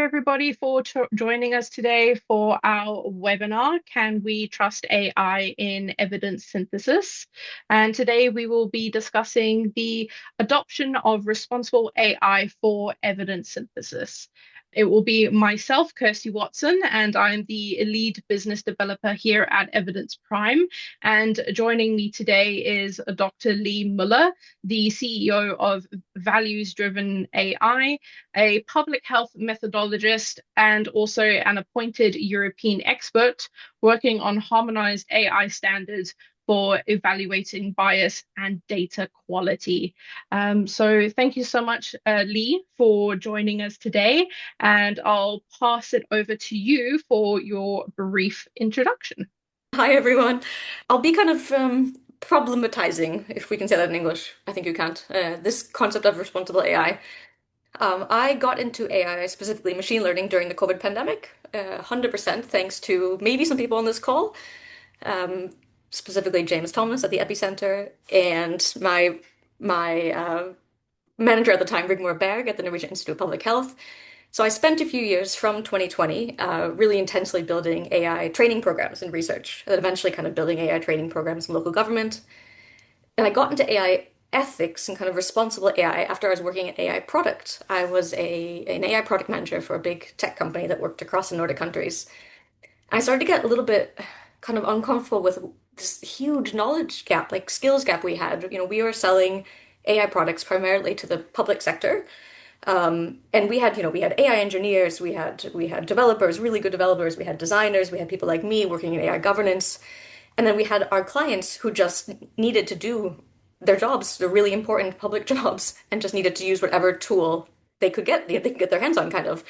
everybody, for joining us today for our webinar, Can We Trust AI in Evidence Synthesis? And today we will be discussing the adoption of responsible AI for evidence synthesis. It will be myself, Kirsty Watson, and I'm the lead business developer here at Evidence Prime. And joining me today is Dr. Ley Muller, the CEO of Values Driven AI, a public health methodologist, and also an appointed European expert working on harmonized AI standards for evaluating bias and data quality. So thank you so much, Ley, for joining us today, and I'll pass it over to you for your brief introduction. Hi everyone. I'll be kind of problematizing, if we can say that in English. I think you can't. This concept of responsible AI. I got into AI, specifically machine learning, during the COVID pandemic, 100% thanks to maybe some people on this call, um, specifically James Thomas at the Epicenter, and my manager at the time, Rigmor Berg at the Norwegian Institute of Public Health. So I spent a few years from 2020 really intensely building AI training programs and research, and then eventually kind of building AI training programs in local government. And I got into AI ethics and kind of responsible AI after I was working at AI product. I was an AI product manager for a big tech company that worked across the Nordic countries. I started to get a little bit kind of uncomfortable with this huge knowledge gap, like skills gap we had. We were selling AI products primarily to the public sector. And we had AI engineers, we had developers, really good developers, we had designers, we had people like me working in AI governance, and then we had our clients who just needed to do their jobs, the really important public jobs, and just needed to use whatever tool they could get their hands on, kind of.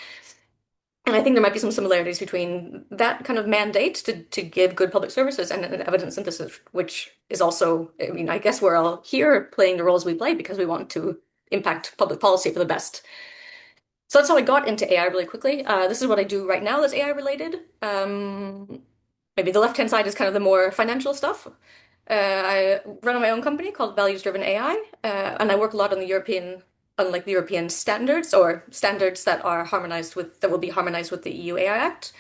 And I think there might be some similarities between that kind of mandate to give good public services and evidence synthesis, which is also, I mean, I guess we're all here playing the roles we play because we want to impact public policy for the best. So that's how I got into AI really quickly. This is what I do right now that's AI related. Maybe the left-hand side is kind of the more financial stuff. I run my own company called Values Driven AI, and I work a lot on the European standards or standards that will be harmonized with the EU AI Act.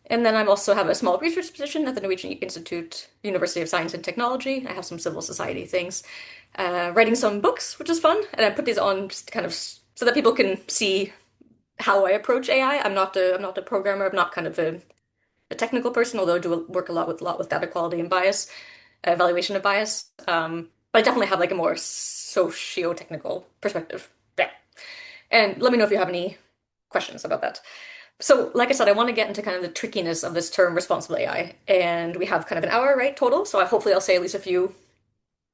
And then I also have a small research position at the Norwegian Institute, University of Science and Technology. I have some civil society things, writing some books, which is fun, and I put these on just kind of so that people can see how I approach AI. I'm not a programmer. I'm not kind of a technical person, although I do work a lot with data quality and bias, evaluation of bias. But I definitely have like a more socio-technical perspective. Yeah. And let me know if you have any questions about that. So, like I said, I want to get into kind of the trickiness of this term responsible AI. And we have kind of an hour, right, total. So hopefully I'll say at least a few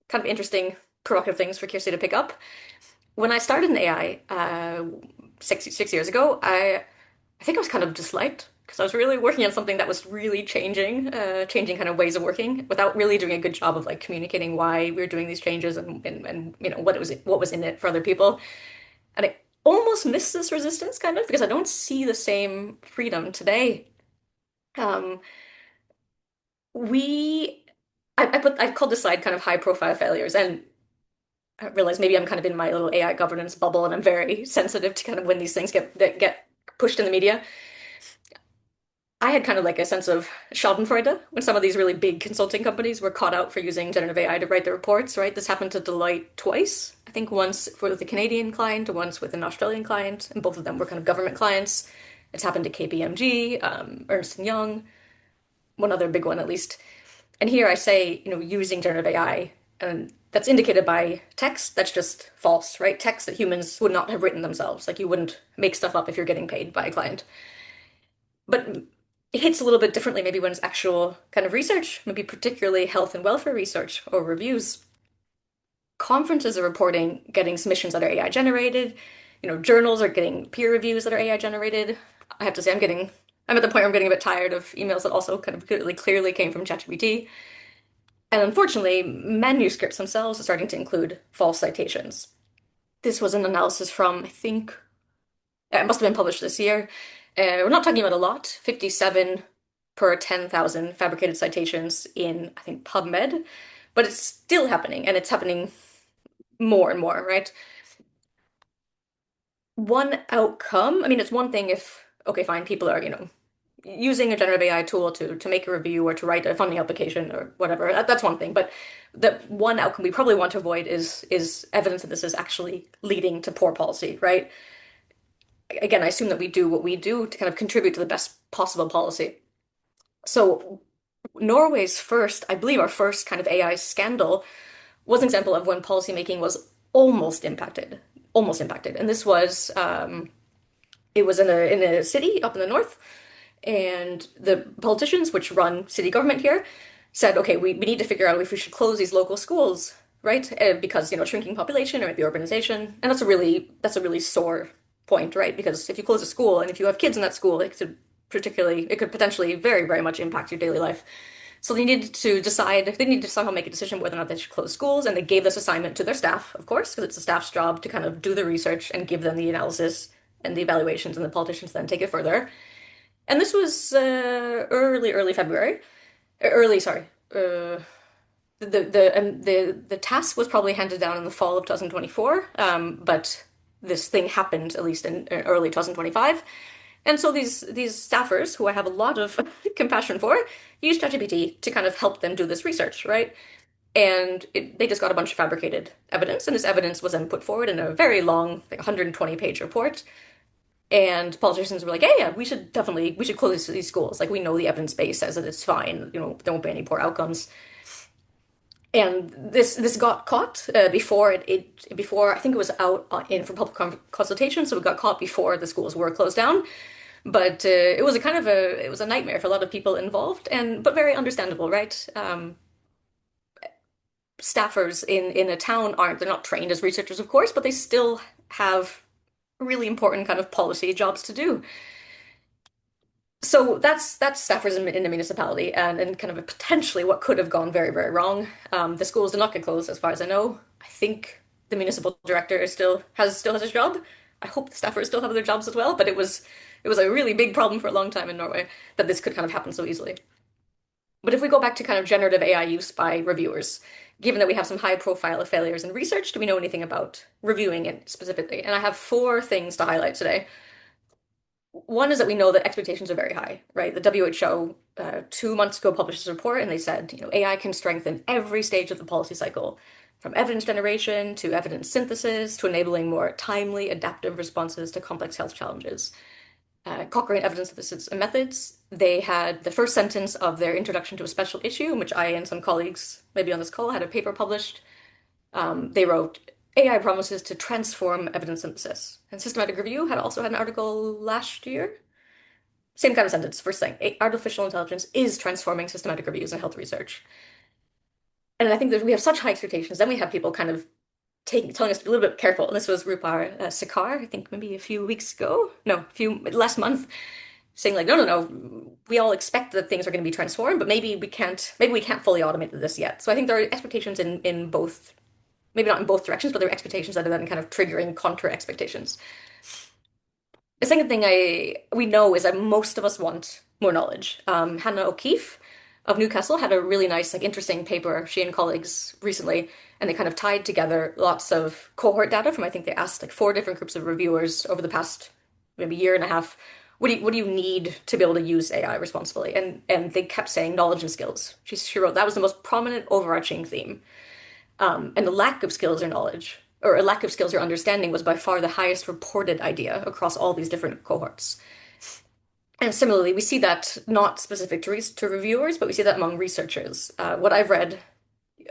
kind of interesting, provocative things for Kirsty to pick up. When I started in AI 6 years ago, I think I was kind of disliked because I was really working on something that was really changing kind of ways of working without really doing a good job of like communicating why we were doing these changes and what was in it for other people. And I almost missed this resistance kind of because I don't see the same freedom today. Um, we I called this slide kind of high profile failures, and I realize maybe I'm kind of in my little AI governance bubble and I'm very sensitive to kind of when these things get pushed in the media. I had kind of like a sense of Schadenfreude when some of these really big consulting companies were caught out for using generative AI to write their reports, right? This happened to Deloitte twice. I think once for the Canadian client, once with an Australian client, and both of them were kind of government clients. It's happened to KPMG, Ernst& Young, one other big one at least. And here I say, using generative AI, and that's indicated by text that's just false, right? Text that humans would not have written themselves. Like you wouldn't make stuff up if you're getting paid by a client. But it hits a little bit differently maybe when it's actual kind of research, maybe particularly health and welfare research or reviews. Conferences are reporting getting submissions that are AI generated. Journals are getting peer reviews that are AI generated. I have to say I'm at the point where I'm getting a bit tired of emails that also kind of really clearly came from ChatGPT. And unfortunately, manuscripts themselves are starting to include false citations. This was an analysis from, I think, it must have been published this year. We're not talking about a lot, 57 per 10,000 fabricated citations in, I think, PubMed, but it's still happening, and it's happening more and more, right? one outcome, I mean, it's one thing if, okay, fine, people are, using a generative AI tool to make a review or to write a funding application or whatever. That's one thing. But the one outcome we probably want to avoid is evidence that this is actually leading to poor policy, right? Again, I assume that we do what we do to kind of contribute to the best possible policy. So Norway's first, I believe our first kind of AI scandal was an example of when policymaking was almost impacted, almost impacted. And this was it was in a city up in the north, and the politicians, which run city government here, said, okay, we need to figure out if we should close these local schools, right? Because, shrinking population or maybe urbanization. And that's a really sore point, right? Because if you close a school and if you have kids in that school, it could potentially very, very much impact your daily life. So they needed to somehow make a decision whether or not they should close schools, and they gave this assignment to their staff, of course, because it's the staff's job to kind of do the research and give them the analysis and the evaluations, and the politicians then take it further. And this was early February. Sorry. The task was probably handed down in the fall of 2024, but this thing happened at least in early 2025. And so these staffers, who I have a lot of compassion for, used ChatGPT to kind of help them do this research, right? And they just got a bunch of fabricated evidence, and this evidence was then put forward in a very long, like 120-page report. And politicians were like, yeah, we should close these schools. Like, we know the evidence base says that it's fine. There won't be any poor outcomes. And this got caught before I think it was out in for public consultation, so it got caught before the schools were closed down. But it was it was a nightmare for a lot of people involved, and but very understandable, right? Staffers in a town they're not trained as researchers, of course, but they still have really important kind of policy jobs to do. So that's staffers in the municipality, and kind of potentially what could have gone very, very wrong. The schools did not get closed, as far as I know. I think the municipal director still has his job. I hope the staffers still have their jobs as well. But it was a really big problem for a long time in Norway that this could kind of happen so easily. But if we go back to kind of generative AI use by reviewers, given that we have some high profile of failures in research, do we know anything about reviewing it specifically? And I have four things to highlight today. One is that we know that expectations are very high, right? The WHO 2 months ago published this report, and they said, AI can strengthen every stage of the policy cycle, from evidence generation to evidence synthesis to enabling more timely, adaptive responses to complex health challenges. Cochrane Evidence Synthesis and Methods, they had the first sentence of their introduction to a special issue, in which I and some colleagues, maybe on this call, had a paper published. They wrote, AI promises to transform evidence synthesis. And Systematic Review had also had an article last year. Same kind of sentence, first thing. Artificial intelligence is transforming systematic reviews in health research. And I think that we have such high expectations. Then we have people kind of telling us to be a little bit careful. And this was Rupar Sikar, I think maybe a few weeks ago. No, last month, saying like, no, we all expect that things are going to be transformed, but maybe we can't fully automate this yet. So I think there are expectations in both, maybe not in both directions, but there are expectations that are then kind of triggering contra expectations. The second thing we know is that most of us want more knowledge. Hannah O'Keefe of Newcastle had a really nice, like, interesting paper, she and colleagues recently, and they kind of tied together lots of cohort data from, I think they asked like four different groups of reviewers over the past maybe year and a half. What do you need to be able to use AI responsibly? And they kept saying knowledge and skills. She wrote that was the most prominent overarching theme. And the lack of skills or knowledge, or a lack of skills or understanding, was by far the highest reported idea across all these different cohorts. And similarly, we see that not specific to reviewers, but we see that among researchers. What I've read,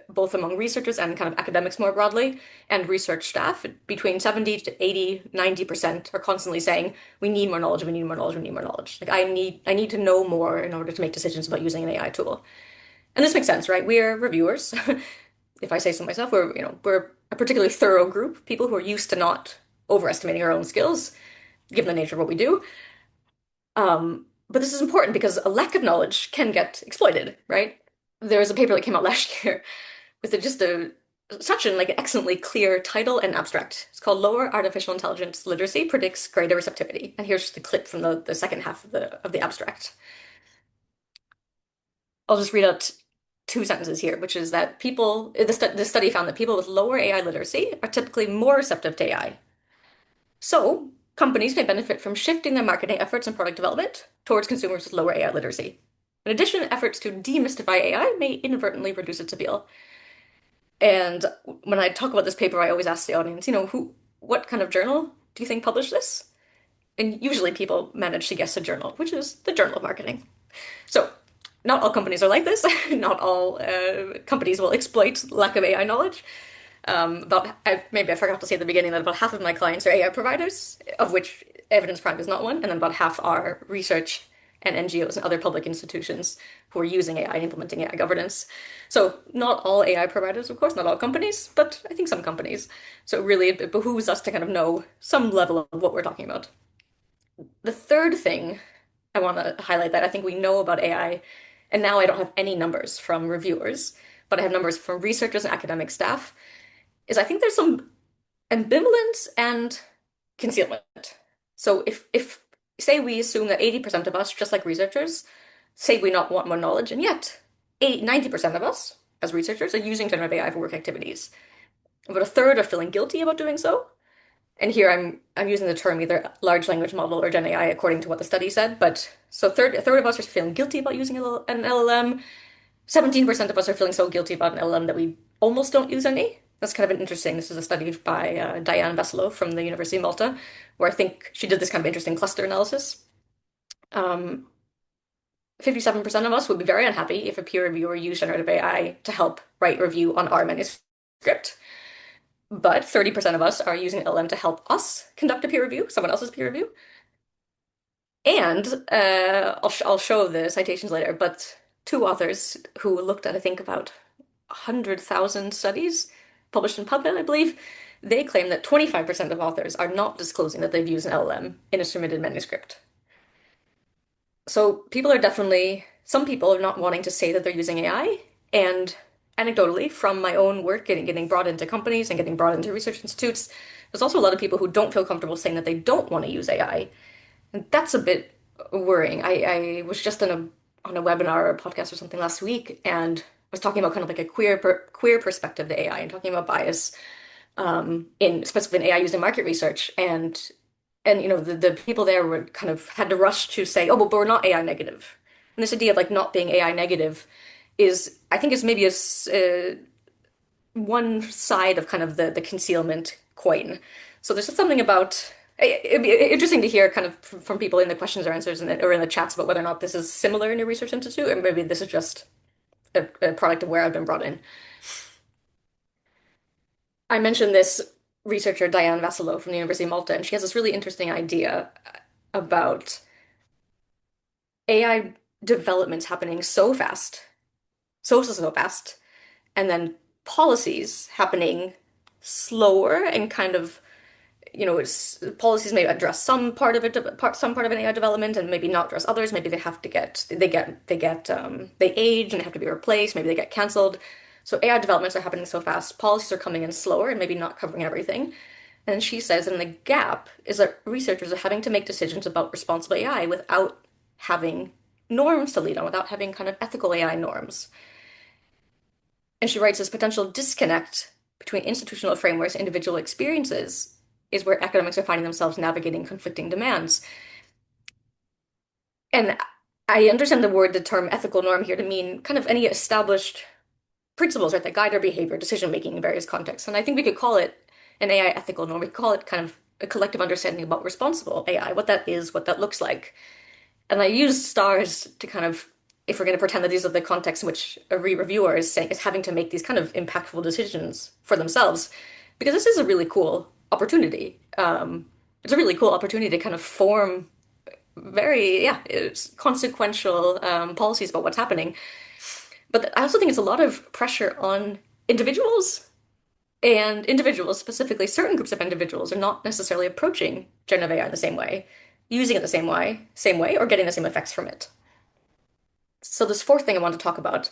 both among researchers and kind of academics more broadly, and research staff, between 70 to 80, 90% are constantly saying, we need more knowledge, we need more knowledge, we need more knowledge. Like, I need to know more in order to make decisions about using an AI tool. And this makes sense, right? We're reviewers. If I say so myself, we're a particularly thorough group, people who are used to not overestimating our own skills, given the nature of what we do. But this is important because a lack of knowledge can get exploited, right? There was a paper that came out last year with such an like excellently clear title and abstract. It's called Lower Artificial Intelligence Literacy Predicts Greater Receptivity. And here's just a clip from the second half of the abstract. I'll just read out two sentences here, which is that the study found that people with lower AI literacy are typically more receptive to AI. So companies may benefit from shifting their marketing efforts and product development towards consumers with lower AI literacy. In addition, efforts to demystify AI may inadvertently reduce its appeal. And when I talk about this paper, I always ask the audience, what kind of journal do you think published this? And usually people manage to guess a journal, which is the Journal of Marketing. So, not all companies are like this. Not all companies will exploit lack of AI knowledge. Maybe I forgot to say at the beginning that about half of my clients are AI providers, of which Evidence Prime is not one, and then about half are research and NGOs and other public institutions who are using AI and implementing AI governance. So not all AI providers, of course, not all companies, but I think some companies. So really it behooves us to kind of know some level of what we're talking about. The third thing I want to highlight that I think we know about AI, and now I don't have any numbers from reviewers, but I have numbers from researchers and academic staff, is I think there's some ambivalence and concealment. So if say we assume that 80% of us, just like researchers, say we not want more knowledge, and yet 90% of us, as researchers, are using generative AI for work activities. But a third are feeling guilty about doing so. And here I'm using the term either large language model or Gen AI according to what the study said. But so a third of us are feeling guilty about using an LLM. 17% of us are feeling so guilty about an LLM that we almost don't use any. That's kind of an interesting. This is a study by Diane Veselo from the University of Malta, where I think she did this kind of interesting cluster analysis. 57% of us would be very unhappy if a peer reviewer used generative AI to help write review on our manuscript. But 30% of us are using LM to help us conduct a peer review, someone else's peer review. And I'll show the citations later, but two authors who looked at, I think, about 100,000 studies published in PubMed, I believe, they claim that 25% of authors are not disclosing that they've used an LLM in a submitted manuscript. So people are definitely, some people are not wanting to say that they're using AI, and anecdotally, from my own work getting brought into companies and getting brought into research institutes, there's also a lot of people who don't feel comfortable saying that they don't want to use AI. And that's a bit worrying. I was just on a webinar or a podcast or something last week and was talking about kind of like a queer perspective to AI and talking about bias in specifically in AI used in market research. And the people there were kind of had to rush to say, oh, but we're not AI negative. And this idea of like not being AI negative is, I think, is maybe one side of kind of the concealment coin. So there's just something about it'd be interesting to hear kind of from people in the questions or answers or in the chats about whether or not this is similar in your research institute, or maybe this is just a product of where I've been brought in. I mentioned this researcher, Diane Vassallo from the University of Malta, and she has this really interesting idea about AI developments happening so fast, so fast, and then policies happening slower and kind of policies may address some part of some part of an AI development, and maybe not address others. Maybe they age and have to be replaced. Maybe they get canceled. So AI developments are happening so fast. Policies are coming in slower and maybe not covering everything. And she says, and the gap is that researchers are having to make decisions about responsible AI without having norms to lead on, without having kind of ethical AI norms. And she writes this potential disconnect between institutional frameworks and individual experiences is where academics are finding themselves navigating conflicting demands. And I understand the term ethical norm here to mean kind of any established principles, right, that guide our behavior, decision making in various contexts. And I think we could call it an AI ethical norm. We could call it kind of a collective understanding about responsible AI, what that is, what that looks like. And I use stars to kind of, if we're going to pretend that these are the contexts in which a reviewer is saying is having to make these kind of impactful decisions for themselves, because this is a really cool opportunity. It's a really cool opportunity to kind of form it's consequential policies about what's happening. But I also think it's a lot of pressure on individuals, and individuals, specifically certain groups of individuals, are not necessarily approaching generative AI in the same way, using it the same way, or getting the same effects from it. So this fourth thing I want to talk about,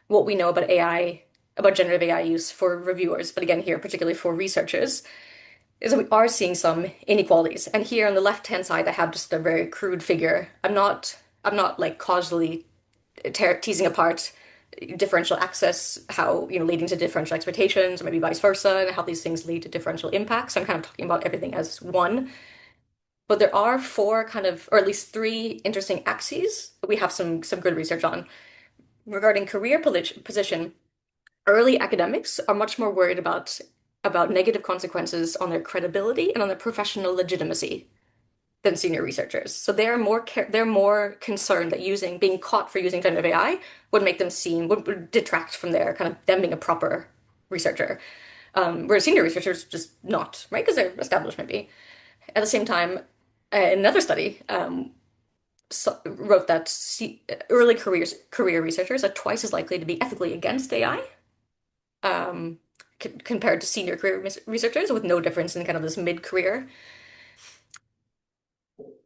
what we know about AI, about generative AI use for reviewers, but again here, particularly for researchers, is that we are seeing some inequalities. And here on the left-hand side, I have just a very crude figure. I'm not like causally teasing apart differential access, how, leading to differential expectations, or maybe vice versa, and how these things lead to differential impacts. I'm kind of talking about everything as one. But there are four kind of, or at least three interesting axes that we have some good research on. Regarding position, early academics are much more worried about negative consequences on their credibility and on their professional legitimacy than senior researchers. So they're more concerned that using being caught for using generative AI would detract from their kind of them being a proper researcher. Whereas senior researchers just not, right? Because they're established maybe. At the same time, another study wrote that early career researchers are twice as likely to be ethically against AI compared to senior career researchers with no difference in kind of this mid-career.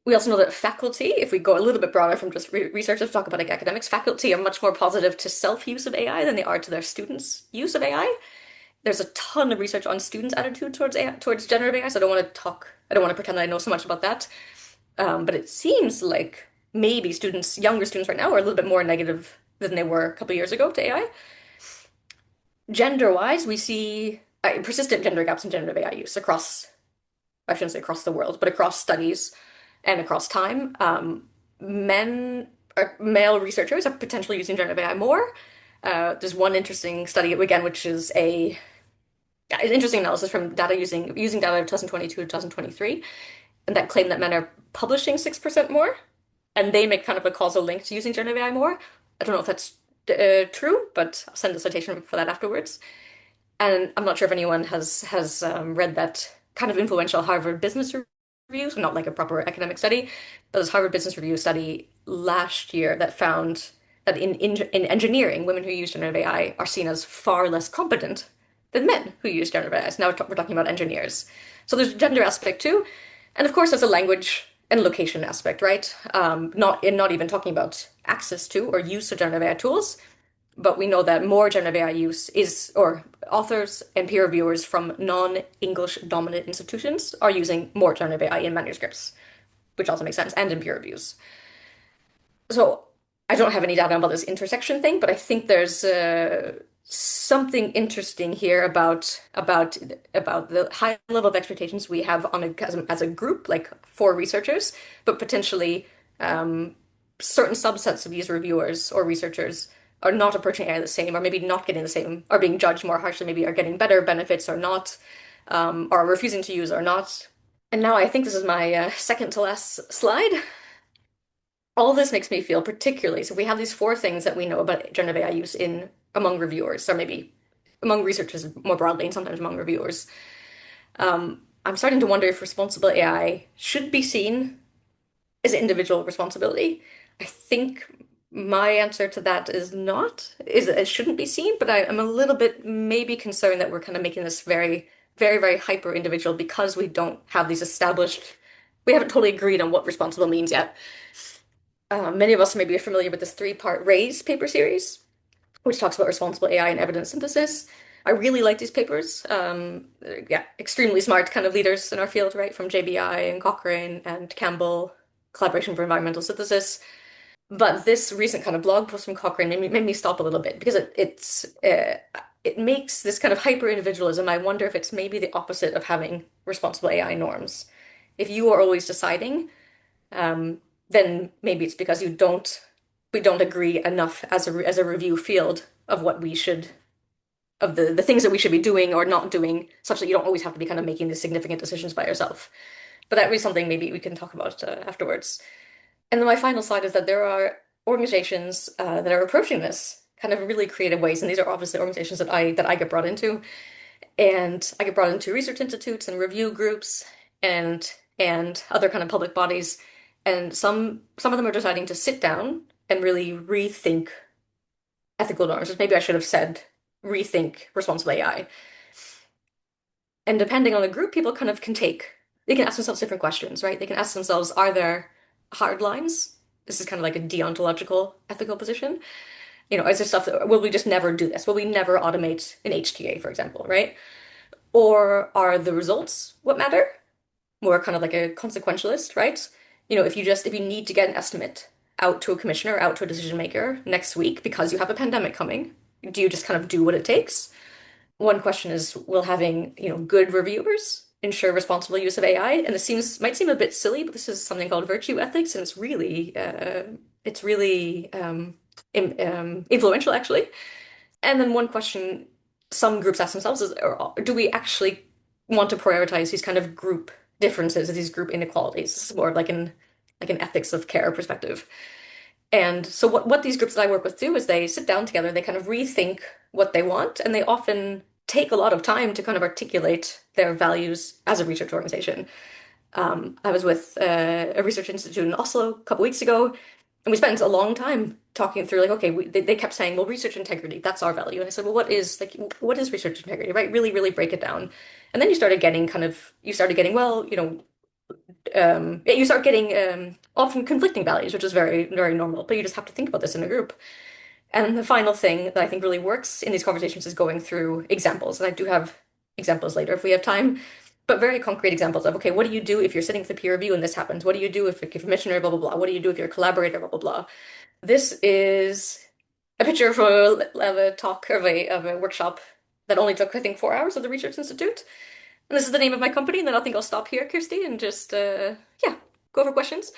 We also know that faculty, if we go a little bit broader from just researchers, talk about like academics, faculty are much more positive to self-use of AI than they are to their students' use of AI. There's a ton of research on students' attitude towards AI, towards generative AI, so I don't want to pretend that I know so much about that. But it seems like maybe younger students right now are a little bit more negative than they were a couple of years ago to AI. Gender-wise, we see persistent gender gaps in generative AI use I shouldn't say across the world, but across studies and across time. Male researchers are potentially using generative AI more. There's one interesting study again, which is an interesting analysis from data using data of 2022 to 2023, and that claim that men are publishing 6% more, and they make kind of a causal link to using generative AI more. I don't know if that's true, but I'll send a citation for that afterwards. And I'm not sure if anyone has read that kind of influential Harvard Business Review, so not like a proper academic study, but this Harvard Business Review study last year that found that in engineering, women who use generative AI are seen as far less competent than men who use generative AI. So now we're talking about engineers. So there's a gender aspect too, and of course there's a language and location aspect, right? Not even talking about access to or use of generative AI tools, but we know that more generative AI use or authors and peer reviewers from non-English dominant institutions are using more generative AI in manuscripts, which also makes sense, and in peer reviews. So I don't have any data about this intersection thing, but I think there's something interesting here about the high level of expectations we have as a group, like for researchers, but potentially certain subsets of these reviewers or researchers are not approaching AI the same, or maybe not getting the same, are being judged more harshly, maybe are getting better benefits or not, or refusing to use or not. And now I think this is my second to last slide. All this makes me feel particularly, so we have these four things that we know about generative AI use in among reviewers, or maybe among researchers more broadly, and sometimes among reviewers. I'm starting to wonder if responsible AI should be seen as individual responsibility. I think my answer to that is not, is it shouldn't be seen, but I'm a little bit maybe concerned that we're kind of making this very, very, very hyper individual because we don't have these we haven't totally agreed on what responsible means yet. Many of us may be familiar with this three-part RAISE paper series, which talks about responsible AI and evidence synthesis. I really like these papers. Yeah, extremely smart kind of leaders in our field, right? From JBI and Cochrane and Campbell, Collaboration for Environmental Synthesis. But this recent kind of blog post from Cochrane made me stop a little bit because it makes this kind of hyper individualism. I wonder if it's maybe the opposite of having responsible AI norms. If you are always deciding, um, then maybe it's because we don't agree enough as a review field of what we should of the things that we should be doing or not doing, such that you don't always have to be kind of making these significant decisions by yourself. But that was something maybe we can talk about afterwards. And then my final slide is that there are organizations that are approaching this kind of really creative ways, and these are obviously organizations that I get brought into, and I get brought into research institutes and review groups and other kind of public bodies, and some of them are deciding to sit down and really rethink ethical norms. Maybe I should have said rethink responsible AI. And depending on the group, people kind of they can ask themselves different questions, right? They can ask themselves, are there hard lines? This is kind of like a deontological ethical position. Is there stuff will we just never do this? Will we never automate an HTA, for example, right? Or are the results what matter? More kind of like a consequentialist, right? If you need to get an estimate out to a commissioner, out to a decision maker next week because you have a pandemic coming, do you just kind of do what it takes? One question is, will having, good reviewers ensure responsible use of AI. And this seems might seem a bit silly, but this is something called virtue ethics, and it's really influential actually. And then one question some groups ask themselves is, do we actually want to prioritize these kind of group differences, these group inequalities? This is more of like an ethics of care perspective. And so what these groups that I work with do is they sit down together, they kind of rethink what they want, and they often take a lot of time to kind of articulate their values as a research organization. I was with a research institute in Oslo a couple weeks ago, and we spent a long time talking through like, okay, they kept saying, well, research integrity, that's our value. And I said, well, what is research integrity, right? Really, really break it down. And then you started getting, well, you start getting often conflicting values, which is very, very normal, but you just have to think about this in a group. And the final thing that I think really works in these conversations is going through examples. And I do have examples later if we have time, but very concrete examples of, okay, what do you do if you're sitting with a peer review and this happens? What do you do if a commissioner, blah, blah, blah? What do you do if you're a collaborator, blah, blah, blah? This is a picture of a talk of a workshop that only took, I think, 4 hours of the Research Institute. And this is the name of my company, and then I think I'll stop here, Kirsty, and just, yeah, go for questions.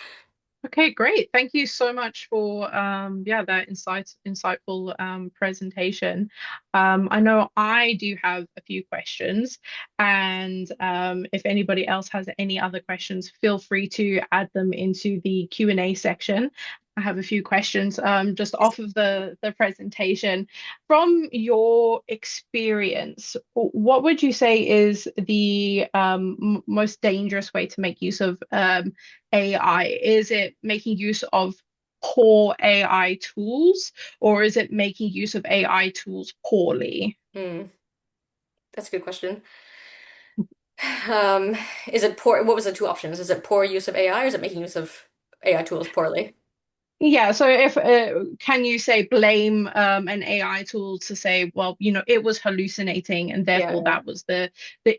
Okay, great. Thank you so much for yeah, that insightful presentation. I know I do have a few questions, and if anybody else has any other questions, feel free to add them into the Q&A section. I have a few questions just off of the presentation. From your experience, what would you say is the most dangerous way to make use of AI? Is it making use of poor AI tools, or is it making use of AI tools poorly? Hmm, that's a good question. Um, is it poor? What was the two options? Is it poor use of AI or is it making use of AI tools poorly? Yeah, so if can you say blame an AI tool to say, well, it was hallucinating and Yeah, therefore yeah. that was the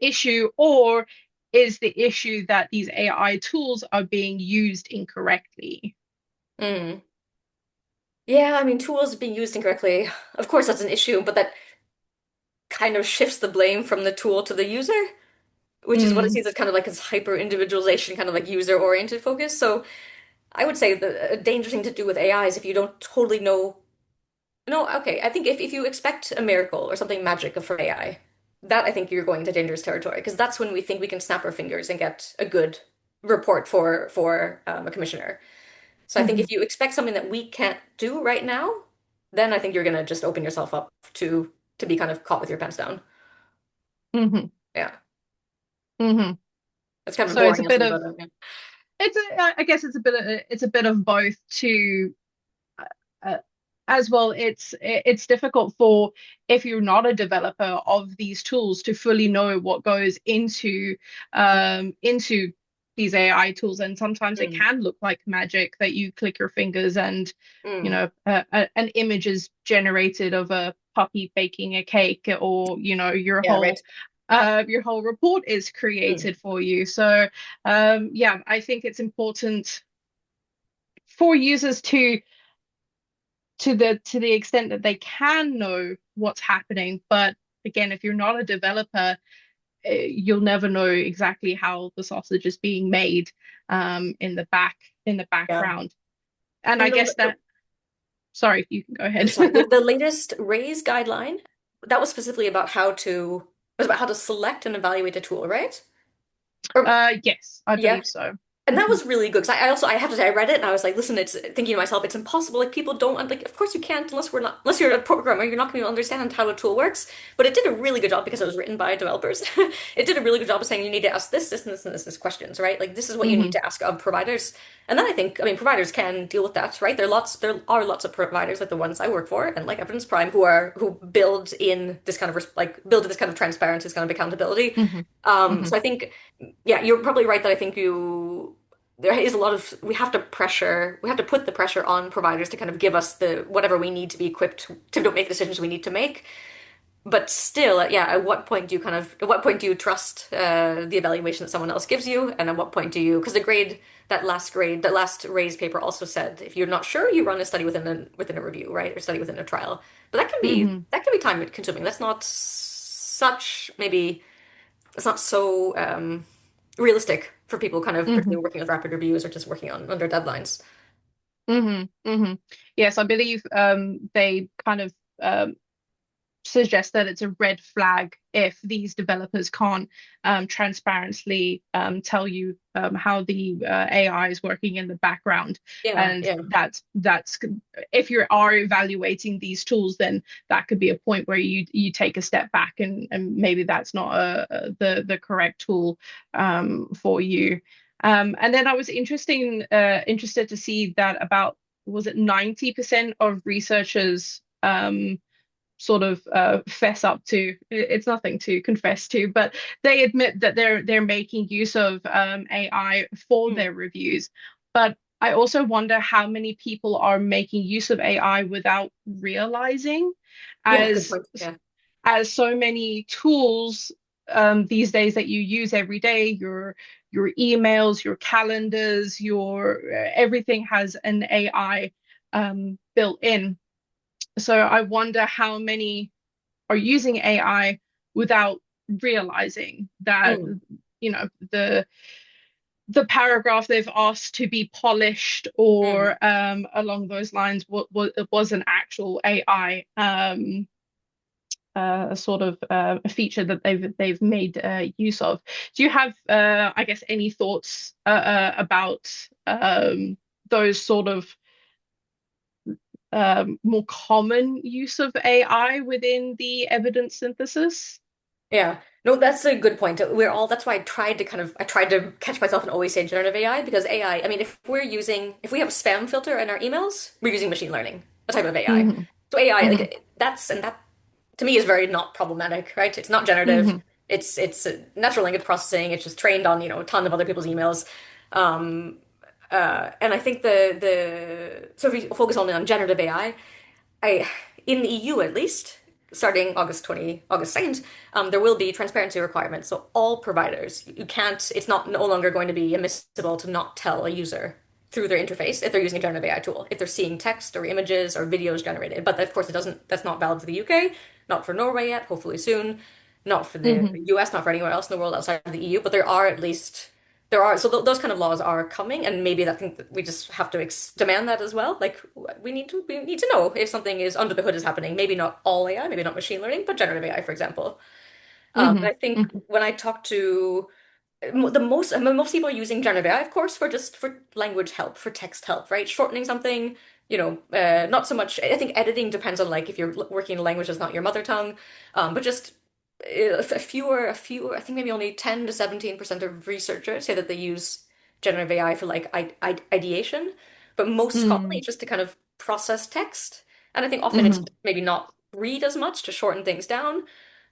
issue, or is the issue that these AI tools are being used incorrectly? Mm. Yeah, I mean, tools being used incorrectly, of course, that's an issue, but that kind of shifts the blame from the tool to the user, which is what it Mm, seems as kind of like this hyper individualization, kind of like user-oriented focus. So I would say the a dangerous thing to do with AI is if you don't totally know. No, okay, I think if you expect a miracle or something magic from AI, that I think you're going to dangerous territory because that's when we think we can snap our fingers and get a good report for a commissioner. So I think mhm, if you expect something that we can't do right now, then I think you're gonna just open yourself up to be kind of caught with your pants down. mhm, Yeah, mhm. that's kind of a So it's a boring bit answer, of but I guess it's a bit of both to uh, as well. It's difficult for if you're not a developer of these tools to fully know what goes into these AI tools, and sometimes it mm, can look like magic that you click your fingers and mm, an image is generated of a puppy baking a cake, or yeah, right. your whole report is Mm, created for you. So yeah, I think it's important for users to the extent that they can know what's happening. But again, if you're not a developer, you'll never know exactly how the sausage is being made in the yeah. background. And I I mean, guess that, sorry, you can go ahead. sorry, the latest raise guideline that was specifically about was about how to select and evaluate a tool, right? Or Yes, I yeah. believe so. And that Mhm, was really good because I have to say I read it and I was like, listen, it's thinking to myself, it's impossible. Like people don't like, of course you can't unless you're a programmer, you're not going to understand how a tool works. But it did a really good job because it was written by developers. It did a really good job of saying you need to ask this, and this, and this questions, right? Like this is what you need mhm, to ask of providers. And then I mean, providers can deal with that, right? There are lots of providers like the ones I work for and like Evidence Prime who build in this kind of build this kind of transparency, this kind of accountability. mhm, mhm, So I think, yeah, you're probably right that I think there is a lot of we have to put the pressure on providers to kind of give us the whatever we need to be equipped to make decisions we need to make. But still, yeah, at what point do you trust the evaluation that someone else gives you, and at what point do you, because that last raise paper also said if you're not sure, you run a study within a review, right, or study within a trial. But mhm, that can be time consuming. That's not such maybe it's not so realistic for people kind of Hmm. particularly working with rapid reviews or just working on under deadlines. Hmm. Hmm. Yes, I believe they kind of suggest that it's a red flag if these developers can't transparently tell you how the AI is working in the background. Yeah, And yeah. that's if you are evaluating these tools, then that could be a point where you take a step back and maybe that's not the correct tool for you. And then I was interested to see that about was it 90% of researchers sort of fess up to it's nothing to confess to, but they admit that they're making use of AI for Hmm. their reviews. But I also wonder how many people are making use of AI without realizing, Yeah, good as point. Yeah. so many tools these days that you use every day, your emails, your calendars, your everything has an AI built in. So I wonder how many are using AI without realizing that, Mm, the paragraph they've asked to be polished mm, or along those lines was an actual AI a sort of a feature that they've made use of. Do you have, I guess, any thoughts about those sort of more common use of AI within the evidence synthesis? yeah. No, that's a good point. That's why I tried to catch myself and always say generative AI because AI, I mean, if we have a spam filter in our emails, we're using machine learning, a type of AI. Hmm. So AI, Hmm. like that to me is very not problematic, right? It's not generative. Hmm. It's natural language processing. It's just trained on, a ton of other people's emails. Um, and I think so if we focus only on generative AI, in the EU at least, starting August 2nd, there will be transparency requirements. So all providers, you can't, it's not no longer going to be admissible to not tell a user through their interface if they're using a generative AI tool, if they're seeing text or images or videos generated. But of course, that's not valid for the UK, not for Norway yet, hopefully soon, not for the Hmm. US, not for anywhere else in the world outside of the EU, but so those kind of laws are coming, and maybe that thing we just have to demand that as well. Like we need to know if something is under the hood is happening. Maybe not all AI, maybe not machine learning, but generative AI, for example. And Hmm. I think Hmm. when I talk to most people are using generative AI, of course, for language help, for text help, right? Shortening something, not so much. I think editing depends on like if you're working in a language that's not your mother tongue, but just a few. I think maybe only 10 to 17% of researchers say that they use generative AI for like I ideation, but most commonly Hmm. it's just to kind of process text. And I think often it's Hmm. maybe not read as much to shorten things down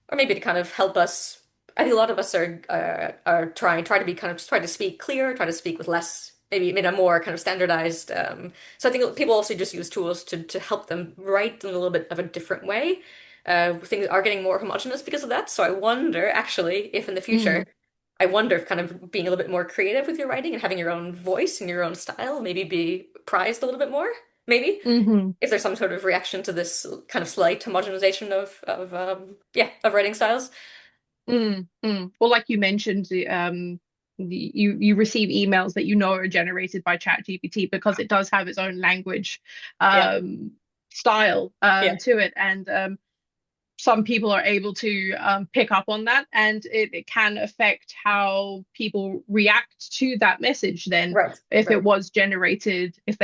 or maybe to kind of help us. I think a lot of us are try to be kind of try to speak clear, try to speak with less, maybe a more kind of standardized. So I think people also just use tools to help them write in a little bit of a different way. Things are getting more homogenous because of that. So I wonder actually if in the future, Hmm. I wonder if kind of being a little bit more creative with your writing and having your own voice and your own style maybe be prized a little bit more. Maybe Hmm. if there's some sort of reaction to this kind of slight homogenization of writing styles. Mm, mm. Well, like you mentioned, you receive emails that you know are generated by ChatGPT because it does have its own language Yeah, um, style yeah, to it, and some people are able to pick up on that, and it can affect how people react to that message. Then, right, if it right. was generated, if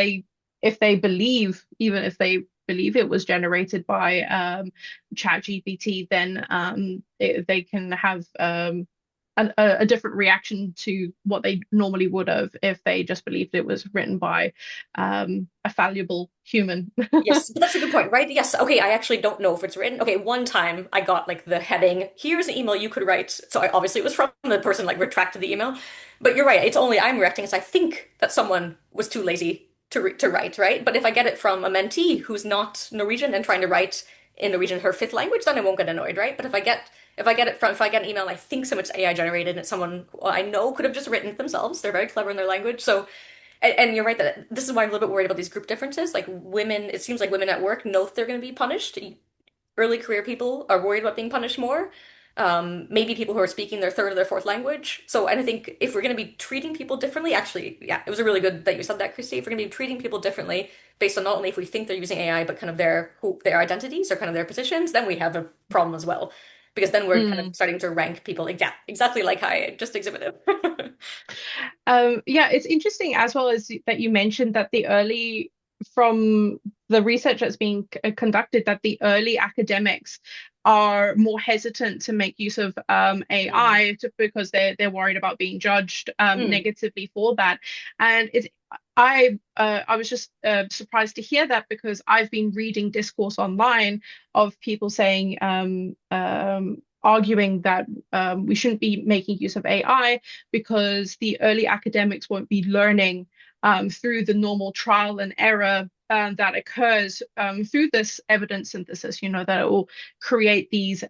they believe, even if they believe it was generated by ChatGPT, then they can have a different reaction to what they normally would have if they just believed it was written by a fallible human. Yes, but that's a good point, right? Yes. Okay, I actually don't know if it's written. Okay, one time I got like the heading, here's an email you could write. So obviously it was from the person like retracted the email. But you're right, it's only I'm reacting as I think that someone was too lazy to write, right? But if I get it from a mentee who's not Norwegian and trying to write in Norwegian her fifth language, then I won't get annoyed, right? But if I get an email and I think so much AI generated and it's someone I know could have just written it themselves, they're very clever in their language. So and you're right that this is why I'm a little bit worried about these group differences. Like women, it seems like women at work know if they're going to be punished. Early career people are worried about being punished more. maybe people who are speaking their third or their fourth language. So, and I think if we're going to be treating people differently, actually, yeah, it was a really good that you said that, Christy. If we're going to be treating people differently based on not only if we think they're using AI, but kind of their identities or kind of their positions, then we have a problem as well. Because then we're kind of Mm. starting to rank people like, yeah, exactly like I just exhibited. Yeah, it's interesting as well as that you mentioned that from the research that's being conducted, that the early academics are more hesitant to make use of Mm. AI because they're worried about being judged Mm. negatively for that. And I was just surprised to hear that because I've been reading discourse online of people saying arguing that we shouldn't be making use of AI because the early academics won't be learning through the normal trial and error that occurs through this evidence synthesis, that it will create these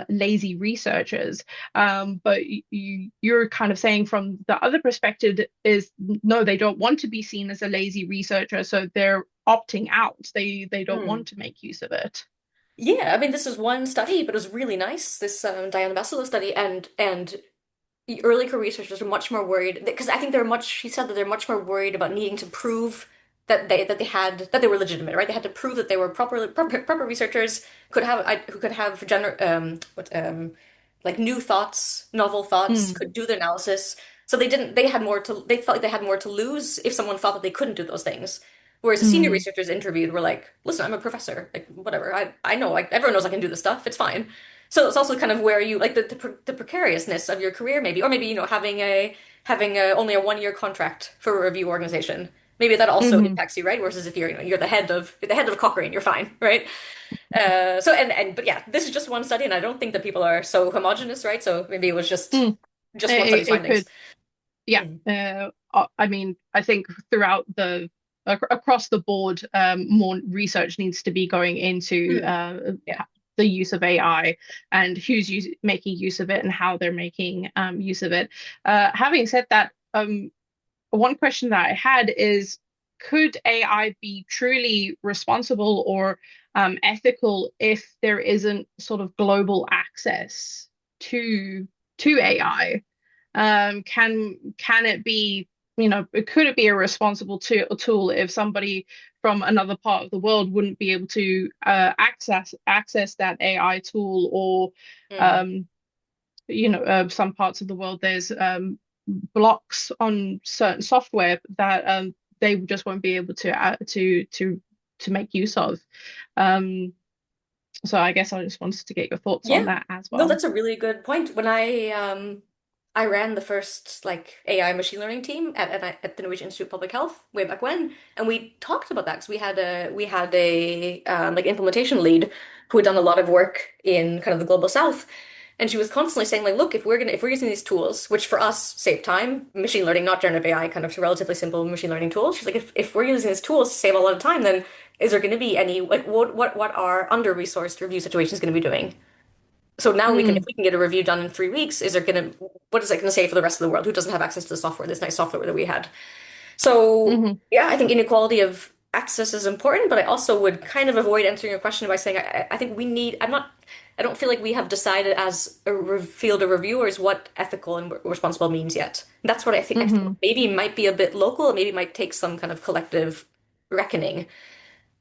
lazy researchers. But you're kind of saying from the other perspective is no, they don't want to be seen as a lazy researcher, so they're opting out. They don't Mm. want to make use of it. Yeah, I mean, this is one study, but it was really nice. This Diana Bassolo study, and the early career researchers are much more worried because I think they're much. She said that they're much more worried about needing to prove that they were legitimate, right? They had to prove that they were proper researchers who could have like new thoughts, novel thoughts, Mm, could do the analysis. So they felt like they had more to lose if someone thought that they couldn't do those things. Whereas the senior mm, researchers interviewed were like, listen, I'm a professor. Like, whatever. I know, like, everyone knows I can do this stuff. It's fine. So it's also kind of where you like the precariousness of your career, maybe, or maybe, having only a 1 year contract for a review organization. Maybe that also mm, impacts you, right? Versus if you're the head of Cochrane, you're fine, right? So but yeah, this is just one study, and I don't think that people are so homogenous, right? So maybe it was just mm. just one It, study's it findings. could. Yeah, Mm. I mean, I think throughout across the board, more research needs to be going into Mm. Yeah. the use of AI and making use of it and how they're making use of it. Having said that, one question that I had is, could AI be truly responsible or ethical if there isn't sort of global access to AI? Can it be, could it be a responsible tool if somebody from another part of the world wouldn't be able to access that AI tool, or Mm. um, some parts of the world there's blocks on certain software that they just won't be able to make use of. Um, so I guess I just wanted to get your thoughts on Yeah. that as No, well. that's a really good point. When I ran the first like AI machine learning team at the Norwegian Institute of Public Health way back when, and we talked about that because we had a like implementation lead who had done a lot of work in kind of the global south, and she was constantly saying like, look, if we're using these tools, which for us save time, machine learning, not generative AI, kind of relatively simple machine learning tools. She's like, if we're using these tools to save a lot of time, then is there going to be any like what are under-resourced review situations going to be doing? So now if Mm, we can get a review done in 3 weeks, what is it gonna say for the rest of the world who doesn't have access to the software, this nice software that we had? So hmm yeah, I think inequality of access is important, but I also would kind of avoid answering your question by saying I think I don't feel like we have decided as a field of reviewers what ethical and responsible means yet. That's what I think hmm maybe might be a bit local, maybe might take some kind of collective reckoning.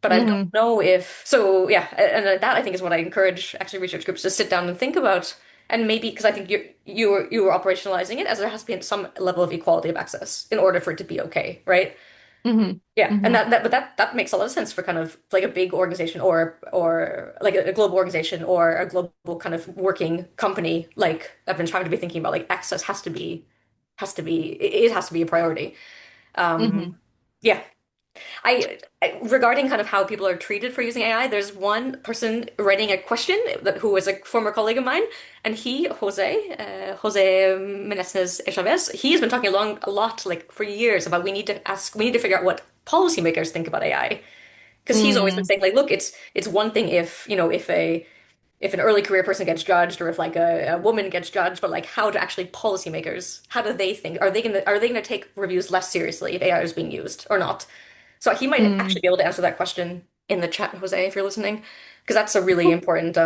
But I don't hmm know if so. Yeah, and that I think is what I encourage actually research groups to sit down and think about, and maybe because I think you were operationalizing it as there has to be some level of equality of access in order for it to be okay, right? hmm Yeah, and hmm that makes a lot of sense for kind of like a big organization or like a global organization or a global kind of working company. Like I've been trying to be thinking about like access it has to be a priority. hmm Yeah, regarding kind of how people are treated for using AI, there's one person writing a question who was a former colleague of mine, and Jose Meneses Chavez, he has been talking a lot, like for years, about we need to figure out what policymakers think about AI. Because he's always been mm, saying, like, look, it's one thing if an early career person gets judged or if like a woman gets judged, but like how do actually policymakers, how do they think? Are they gonna take reviews less seriously if AI is being used or not? So he might actually mm. be able to answer that question in the chat, Jose, if you're listening, because that's a really important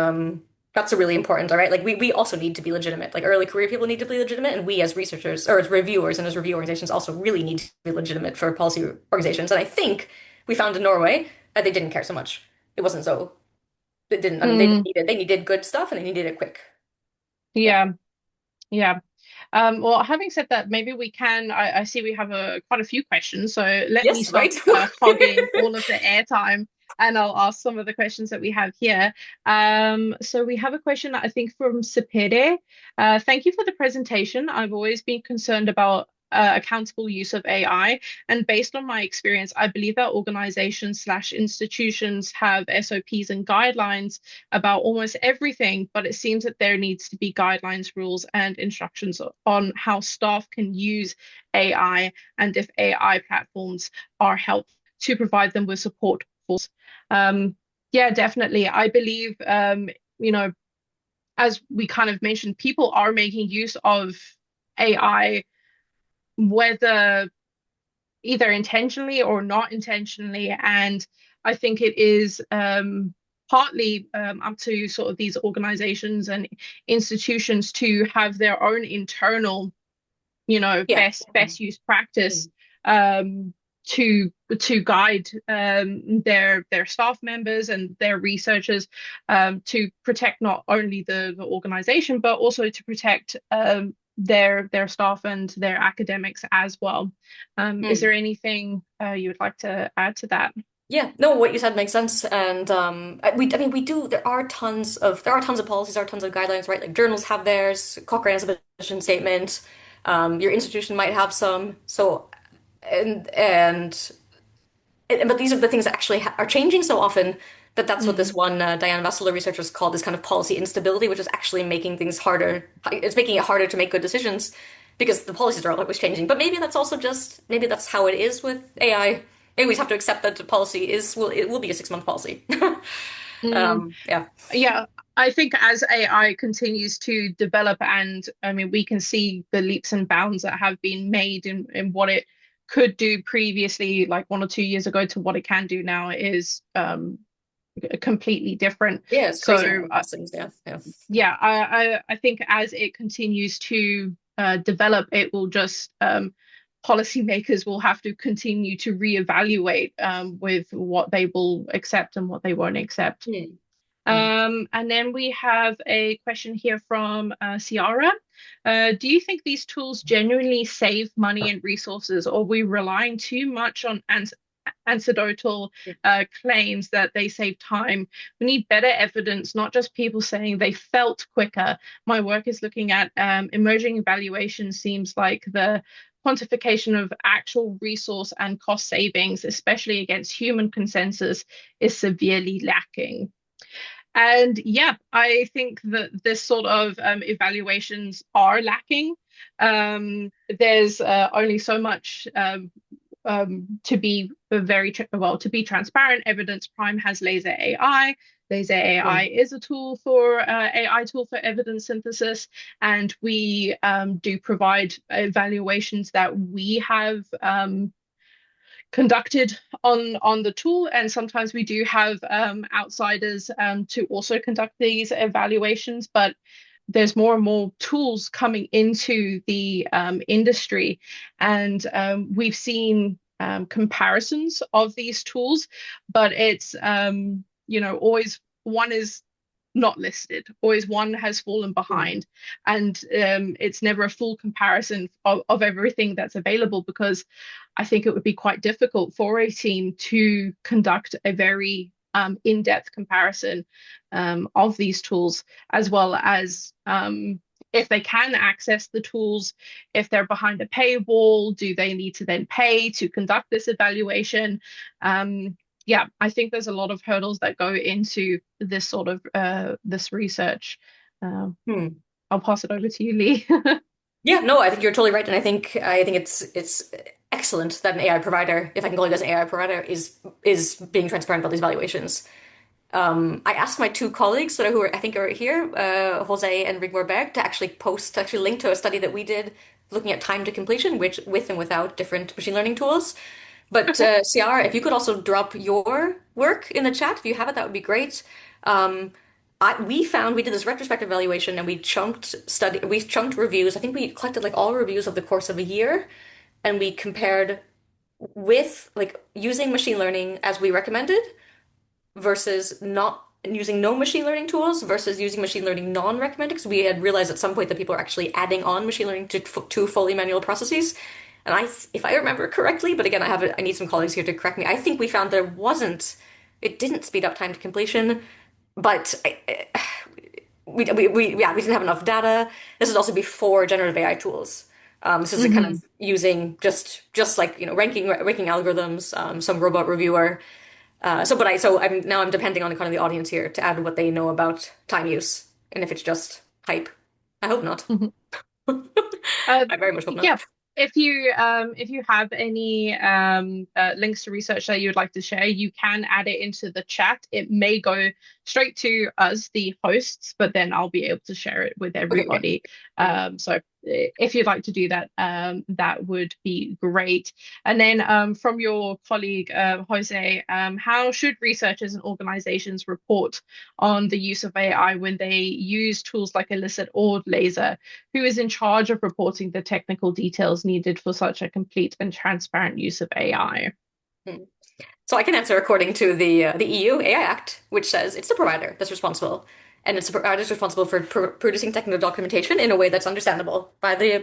That's a really important, all right? Like we also need to be legitimate. Like early career people need to be legitimate, and we as researchers or as reviewers and as review organizations also really need to be legitimate for policy organizations. And I think we found in Norway that they didn't care so much. It wasn't so it didn't I mean Mm, they needed good stuff and they needed it quick. Yeah. yeah, yeah. Well, having said that, maybe we can. I see we have quite a few questions, so let me Yes, stop right? hogging all of the airtime, and I'll ask some of the questions that we have here. So we have a question, I think, from Sepede. Thank you for the presentation. I've always been concerned about accountable use of AI, and based on my experience, I believe that organizations slash institutions have SOPs and guidelines about almost everything, but it seems that there needs to be guidelines, rules, and instructions on how staff can use AI and if AI platforms are helpful to provide them with support for. Um, yeah, definitely. I believe, you know, as we kind of mentioned, people are making use of AI, whether either intentionally or not intentionally. And I think it is partly up to sort of these organizations and institutions to have their own internal, Yeah. best use practice um, to guide their staff members and their researchers to protect not only the organization but also to protect their staff and their academics as well. Is Mm. there anything you would like to add to that? Yeah, no, what you said makes sense, and I mean, we do. There are tons of policies, there are tons of guidelines, right? Like journals have theirs, Cochrane has a position statement, your institution might have some. So, and but these are the things that actually ha are changing so often that that's what this Mm, one Diane Vassler researchers called this kind of policy instability, which is actually making things harder. It's making it harder to make good decisions because the policies are always changing. But maybe that's also just maybe that's how it is with AI. Maybe we just have to accept that the policy is it will be a 6 month policy. mm. Yeah. Yeah, I think as AI continues to develop, and I mean, we can see the leaps and bounds that have been made in what it could do previously, like 1 or 2 years ago, to what it can do now is completely different. Yeah, it's crazy how So, fast things. Yeah, yeah. yeah, I think as it continues to develop, it will just policymakers will have to continue to reevaluate with what they will accept and what they won't accept. Hmm. Hmm. And then we have a question here from Ciara. Do you think these tools genuinely save money and resources, or are we relying too much on anecdotal claims that they save time? We need better evidence, not just people saying they felt quicker. My work is looking at emerging evaluation seems like the quantification of actual resource and cost savings, especially against human consensus, is severely lacking. And yeah, I think that this sort of evaluations are lacking. There's only so much to be to be transparent. Evidence Prime has Laser AI. Laser AI Hmm. is a tool for AI tool for evidence synthesis, and we do provide evaluations that we have conducted on the tool, and sometimes we do have outsiders to also conduct these evaluations, but there's more and more tools coming into the industry, and we've seen comparisons of these tools, but it's always one is not listed, always one has fallen Hmm. behind, and it's never a full comparison of everything that's available, because I think it would be quite difficult for a team to conduct a very in-depth comparison of these tools, as well as if they can access the tools, if they're behind a paywall, do they need to then pay to conduct this evaluation? Yeah, I think there's a lot of hurdles that go into this sort of this research. Um, Hmm. I'll pass it over to you, Lee. Yeah, no, I think you're totally right, and I think it's excellent that an AI provider, if I can call it as an AI provider, is being transparent about these valuations. I asked my two colleagues who are, I think are here, Jose and Rigmor Berg, to actually link to a study that we did looking at time to completion, which with and without different machine learning tools. But Okay. Ciara, if you could also drop your work in the chat, if you have it, that would be great. Um, we did this retrospective evaluation and we chunked reviews. I think we collected like all reviews of the course of a year and we compared with like using machine learning as we recommended versus not using no machine learning tools versus using machine learning non-recommended because we had realized at some point that people are actually adding on machine learning to fully manual processes. And if I remember correctly, but again, I need some colleagues here to correct me. I think we found it didn't speed up time to completion, but we didn't have enough data. This is also before generative AI tools. This is a kind Hmm. of using just like ranking algorithms, some robot reviewer. I'm depending on the kind of the audience here to add what they know about time use and if it's just hype. I hope not. Hmm. Uh, I very much hope not. yeah, if you have any links to research that you would like to share, you can add it into the chat. It may go straight to us, the hosts, but then I'll be able to share it with Okay, okay. everybody. Brilliant. So if you'd like to do that, that would be great. And then from your colleague Jose, how should researchers and organizations report on the use of AI when they use tools like Elicit or Laser? Who is in charge of reporting the technical details needed for such a complete and transparent use of AI? Hmm. So I can answer according to the EU AI Act, which says it's the provider that's responsible, and it's the provider that's responsible for producing technical documentation in a way that's understandable by the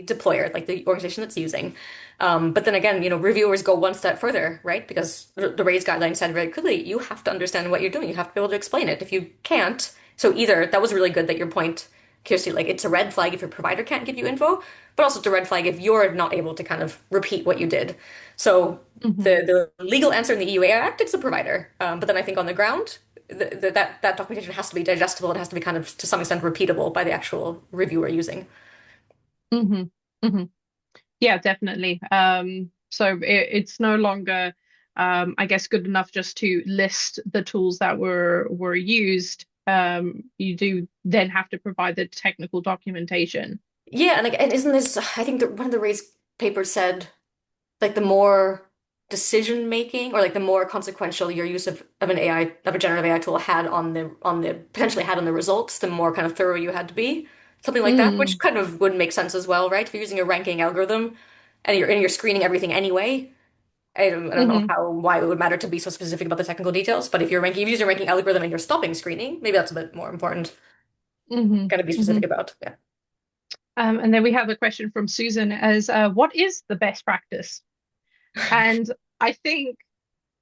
deployer, like the organization that's using. But then again, reviewers go one step further, right? Because the RAISE guidelines said very clearly, you have to understand what you're doing. You have to be able to explain it. If you can't, so either that was really good that your point, Kirsty, like it's a red flag if your provider can't give you info, but also it's a red flag if you're not able to kind of repeat what you did. So Hmm. the legal answer in the EU AI Act, it's the provider. But then I think on the ground, that documentation has to be digestible. It has to be kind of to some extent repeatable by the actual reviewer using. Hmm. Hmm. Yeah, definitely. So it's no longer, I guess, good enough just to list the tools that were used. You do then have to provide the technical documentation. Yeah, and isn't this? I think that one of the raised papers said like the more decision making or like the more consequential your use of an AI of a generative AI tool had on the potentially had on the results, the more kind of thorough you had to be. Something like that, which Mm, kind of would make sense as well, right? If you're using a ranking algorithm and you're screening everything anyway. I don't know hmm. why it would matter to be so specific about the technical details, but if you use a ranking algorithm and you're stopping screening, maybe that's a bit more important. Hmm. Kind of be Hmm. specific about. Yeah. And then we have a question from Susan as what is the best practice? And I think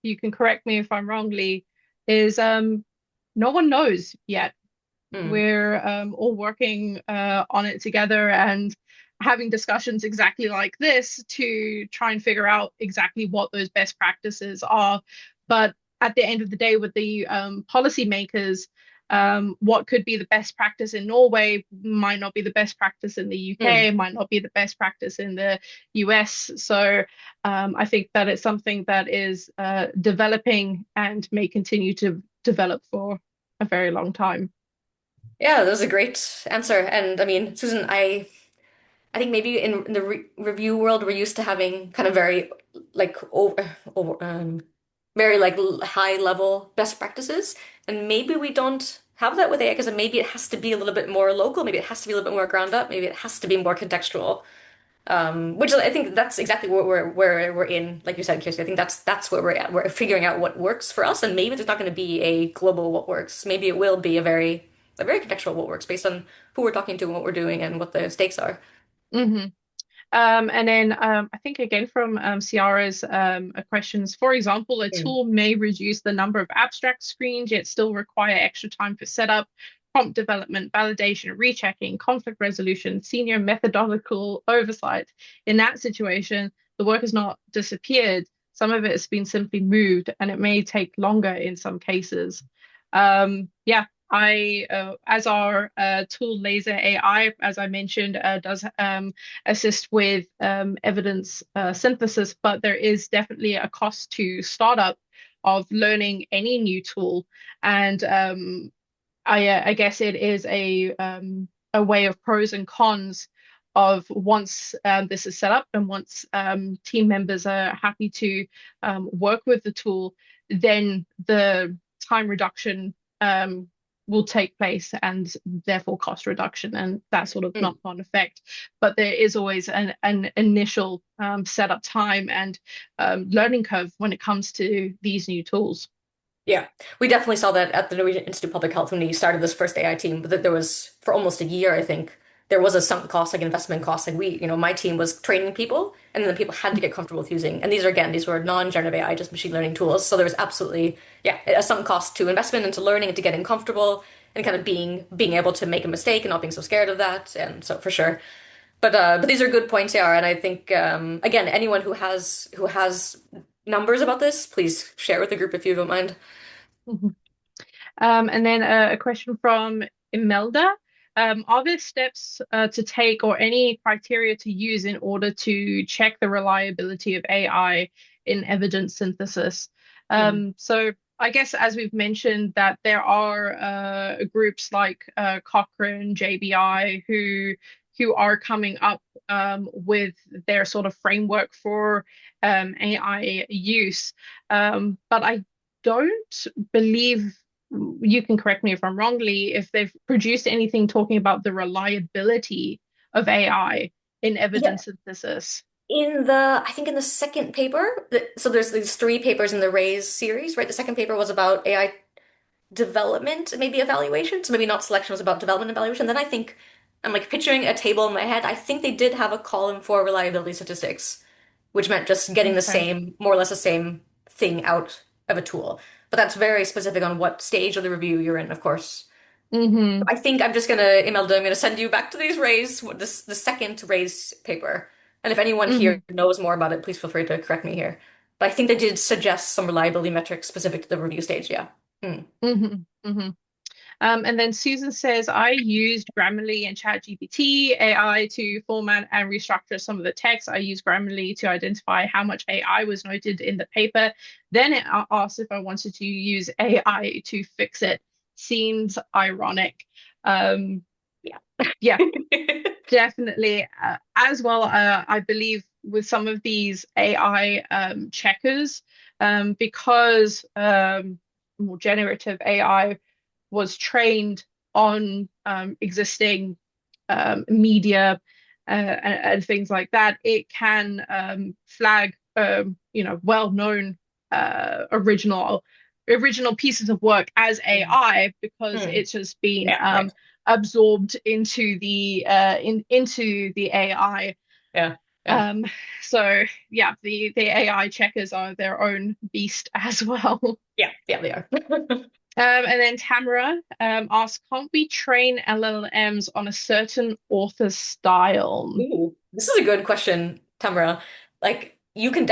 you can correct me if I'm wrongly, is no one knows yet. Hmm. We're all working on it together and having discussions exactly like this to try and figure out exactly what those best practices are. But at the end of the day, with the policymakers, what could be the best practice in Norway might not be the best practice in the Hmm. UK, might not be the best practice in the US. So I think that it's something that is developing and may continue to develop for a very long time. Yeah, that was a great answer. And I mean, Susan, I think maybe in the re review world, we're used to having kind of very like very like high level best practices, and maybe we don't have that with AI because maybe it has to be a little bit more local, maybe it has to be a little bit more ground up, maybe it has to be more contextual. Which I think that's exactly where we're in, like you said, Kirsty. I think that's where we're at. We're figuring out what works for us, and maybe there's not going to be a global what works. Maybe it will be a very contextual what works based on who we're talking to and what we're doing and what the stakes are. Hmm. And then I think again from Ciara's questions, for example, a Mm. tool may reduce the number of abstract screens, yet still require extra time for setup, prompt development, validation, rechecking, conflict resolution, senior methodological oversight. In that situation, the work has not disappeared. Some of it has been simply moved, and it may take longer in some cases. Yeah, as our tool Laser AI, as I mentioned, does assist with evidence synthesis, but there is definitely a cost to startup of learning any new tool. And I guess it is a way of pros and cons of once this is set up and once team members are happy to work with the tool, then the time reduction will take place and therefore cost reduction and that sort of Mm. knock-on effect. But there is always an initial setup time and learning curve when it comes to these new tools. Yeah, we definitely saw that at the Norwegian Institute of Public Health when we started this first AI team. But that there was for almost a year, I think, there was a sunk cost, like investment cost. Like my team was training people, and then the people had to get comfortable with using. And these were non-generative AI, just machine learning tools. So there was absolutely, yeah, a sunk cost to investment into learning and to getting comfortable and kind of being able to make a mistake and not being so scared of that. And so for sure. But these are good points, yeah. And I think again, anyone who has numbers about this, please share with the group if you don't mind. Mhm. And then a question from Imelda. Are there steps to take or any criteria to use in order to check the reliability of AI in evidence synthesis? Hmm. So I guess as we've mentioned that there are groups like Cochrane, JBI who are coming up with their sort of framework for AI use. But I don't believe you can correct me if I'm wrongly, if they've produced anything talking about the reliability of AI in Yeah, evidence synthesis. I think in the second paper, so there's these three papers in the Raise series, right? The second paper was about AI development, maybe evaluation. So maybe not selection, was about development evaluation. Then I think I'm like picturing a table in my head. I think they did have a column for reliability statistics, which meant just getting the Okay. same, more or less the same thing out of a tool. But that's very specific on what stage of the review you're in, of course. Mm-hmm. I think I'm just gonna, Imelda, I'm gonna send you back to these Raise, this the second Raise paper. And if anyone Mm-hmm. here knows more about it, please feel free to correct me here. But I think they did suggest some reliability metrics specific to the review stage, yeah. Hmm. Mm-hmm. Mm-hmm. And then Susan says, I used Grammarly and ChatGPT AI to format and restructure some of the text. I used Grammarly to identify how much AI was noted in the paper. Then it asked if I wanted to use AI to fix it. Seems ironic. Um, Yeah. yeah, definitely. As well, I believe with some of these AI checkers, because more generative AI was trained on existing media and things like that, it can flag well-known original pieces of work as Hmm. AI because Hmm. it's just been Yeah, right. absorbed into the AI. Yeah. Yeah. Um, so yeah, the AI checkers are their own beast as well. Yeah. Yeah, they are. And then Tamara asks, can't we train LLMs on a certain author's style? Ooh, this is a good question, Tamara. Like you can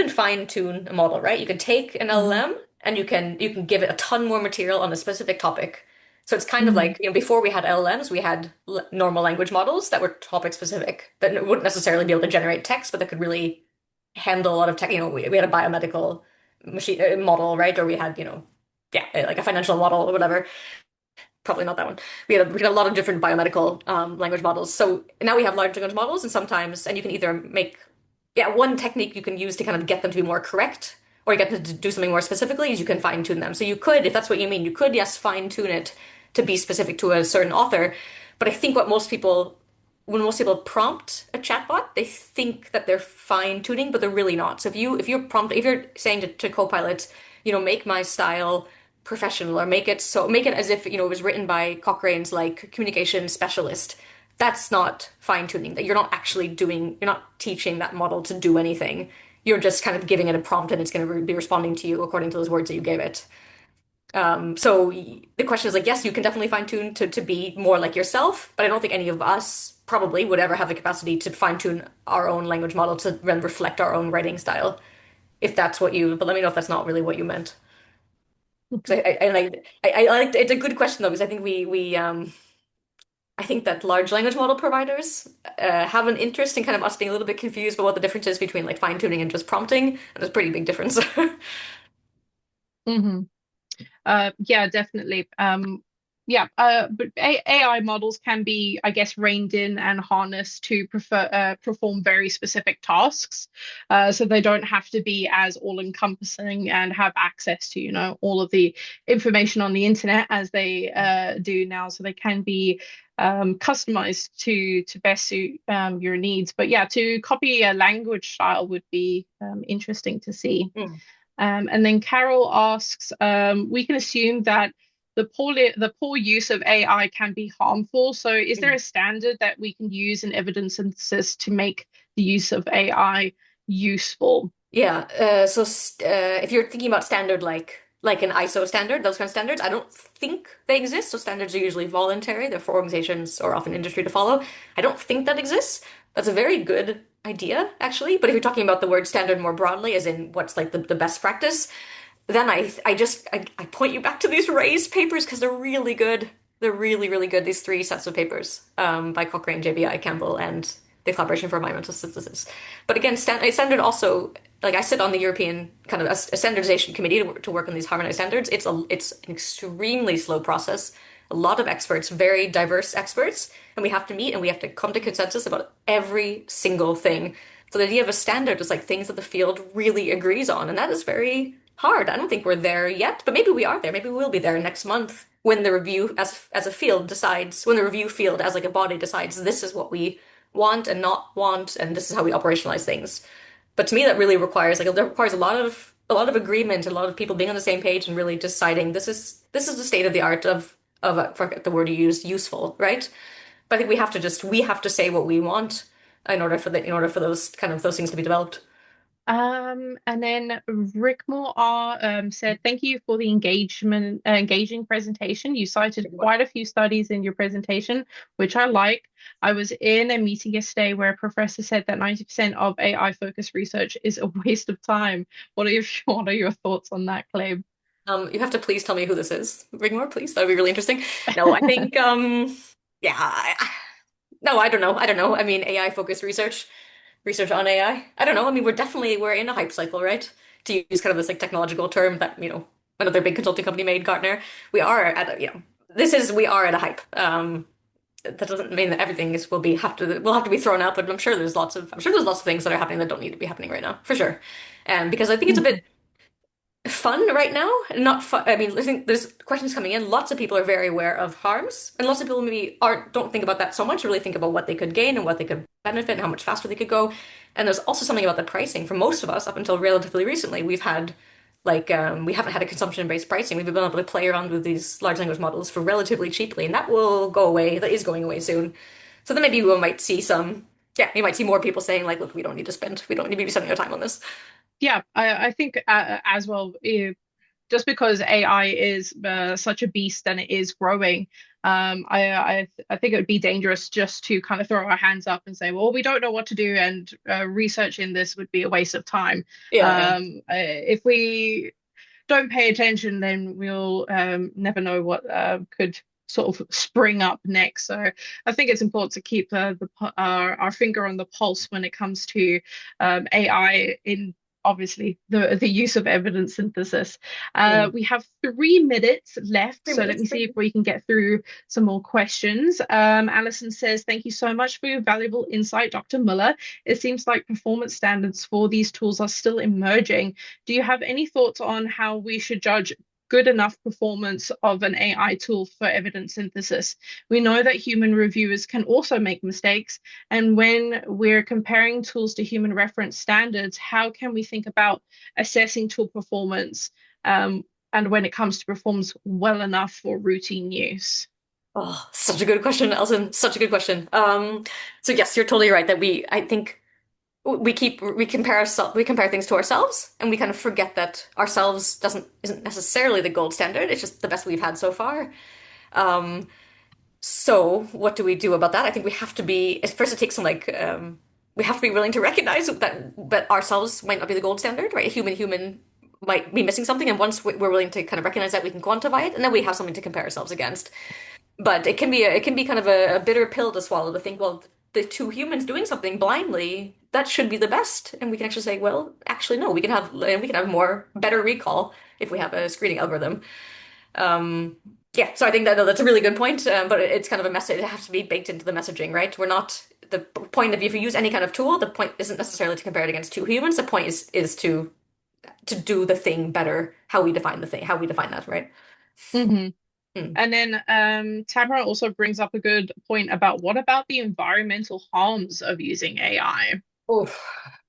fine tune a model, right? You can take an Hmm. LLM and you can give it a ton more material on a specific topic. So it's kind of Hmm. like, before we had LLMs, we had normal language models that were topic specific that wouldn't necessarily be able to generate text, but that could really handle a lot of tech. We had a biomedical machine model, right? Or we had, yeah, like a financial model or whatever. Probably not that one. We had a lot of different biomedical language models. So now we have large language models, and sometimes, and you can either make, yeah, one technique you can use to kind of get them to be more correct, or you get them to do something more specifically, is you can fine tune them. So you could, if that's what you mean, you could, yes, fine tune it to be specific to a certain author. But I think when most people prompt a chatbot, they think that they're fine tuning, but they're really not. So if you're saying to Copilot, make my style professional, or make it as if it was written by Cochrane's like communication specialist, that's not fine tuning. That you're not teaching that model to do anything. You're just kind of giving it a prompt, and it's going to be responding to you according to those words that you gave it. So the question is like, yes, you can definitely fine tune to be more like yourself, but I don't think any of us probably would ever have the capacity to fine tune our own language model to then reflect our own writing style. If that's what you, but let me know if that's not really what you meant. Because I like, it's a good question though, because I think I think that large language model providers have an interest in kind of us being a little bit confused about what the difference is between like fine tuning and just prompting, and there's a pretty big difference. Hmm. Yeah, definitely. Yeah, but AI models can be, I guess, reined in and harnessed to perform very specific tasks. So they don't have to be as all-encompassing and have access to, all of the information on the internet as they do now. So they can be customized to best suit your needs. But yeah, to copy a language style would be interesting to see. Mm. And then Carol asks, we can assume that the poor use of AI can be harmful. So is there Mm. a standard that we can use in evidence synthesis to make the use of AI useful? Yeah, if you're thinking about standard like an ISO standard, those kind of standards, I don't think they exist. So standards are usually voluntary. They're for organizations or often industry to follow. I don't think that exists. That's a very good idea, actually. But if you're talking about the word standard more broadly, as in what's like the best practice, then I point you back to these raised papers because they're really good. They're really, really good. These three sets of papers by Cochrane, JBI, Campbell, and the Collaboration for Environmental Synthesis. But again, standard also, like I sit on the European kind of a standardization committee to work on these harmonized standards. It's an extremely slow process. A lot of experts, very diverse experts, and we have to meet and we have to come to consensus about every single thing. So the idea of a standard is like things that the field really agrees on, and that is very hard. I don't think we're there yet, but maybe we are there. Maybe we will be there next month when the review as a field decides, when the review field as like a body decides this is what we want and not want, and this is how we operationalize things. But to me, that really requires like that requires a lot of agreement, a lot of people being on the same page and really deciding this is the state of the art of I forget the word you used, useful, right? But I think we have to say what we want in order for those things to be developed. And then Rick Moore R said, "Thank you for the engaging presentation. You cited quite a few studies in your presentation, which I like. I was in a meeting yesterday where a professor said that 90% of AI-focused research is a waste of time. What are your thoughts on that claim?" You have to please tell me who this is. Rigmore, please. That would be really interesting. No, I think, yeah, no, I don't know. I don't know. I mean, AI focused research on AI. I don't know. I mean, we're in a hype cycle, right? To use kind of this like technological term that, another big consulting company made, Gartner. We are at a, we are at a hype. That doesn't mean that everything will have to be thrown out, but I'm sure there's lots of things that are happening that don't need to be happening right now, for sure. And because I think it's a bit fun right now. Not fun. I mean, I think there's questions coming in. Lots of people are very aware of harms, and lots of people maybe aren't don't think about that so much. Really think about what they could gain and what they could benefit and how much faster they could go. And there's also something about the pricing. For most of us, up until relatively recently, we haven't had a consumption-based pricing. We've been able to play around with these large language models for relatively cheaply, and that will go away. That is going away soon. So then maybe we might see you might see more people saying like, look, we don't need to be spending our time on this. Yeah, I think as well, just because AI is such a beast and it is growing, I think it would be dangerous just to kind of throw our hands up and say, well, we don't know what to do, and research in this would be a waste of time. Yeah, If we don't pay attention, then we'll never know what could sort of spring up next. So I think it's important to keep our finger on the pulse when it comes to AI in obviously the use of evidence synthesis. yeah. We have 3 minutes left, Three so let minutes. me see if we can get through some more questions. Alison says, "Thank you so much for your valuable insight, Dr. Muller. It seems like performance standards for these tools are still emerging. Do you have any thoughts on how we should judge good enough performance of an AI tool for evidence synthesis? We know that human reviewers can also make mistakes, and when we're comparing tools to human reference standards, how can we think about assessing tool performance and when it comes to performance well enough for routine use?" Oh, such a good question, Elson. Such a good question. So yes, you're totally right that I think we compare things to ourselves, and we kind of forget that ourselves isn't necessarily the gold standard. It's just the best we've had so far. Um, so what do we do about that? I think we have to be first. It takes some we have to be willing to recognize that ourselves might not be the gold standard, right? A human might be missing something, and once we're willing to kind of recognize that, we can quantify it, and then we have something to compare ourselves against. But it can be kind of a bitter pill to swallow to think, well, the two humans doing something blindly, that should be the best. And we can actually say, well, actually, no, we can have more better recall if we have a screening algorithm. Um, yeah, so I think that no, that's a really good point, but it's kind of a message. It has to be baked into the messaging, right? We're not the point of if you use any kind of tool, the point isn't necessarily to compare it against two humans. The point is to do the thing better, how we define the thing, how we define that, right? Hmm. Hmm. And then Tamara also brings up a good point about what about the environmental harms of using AI? Oof.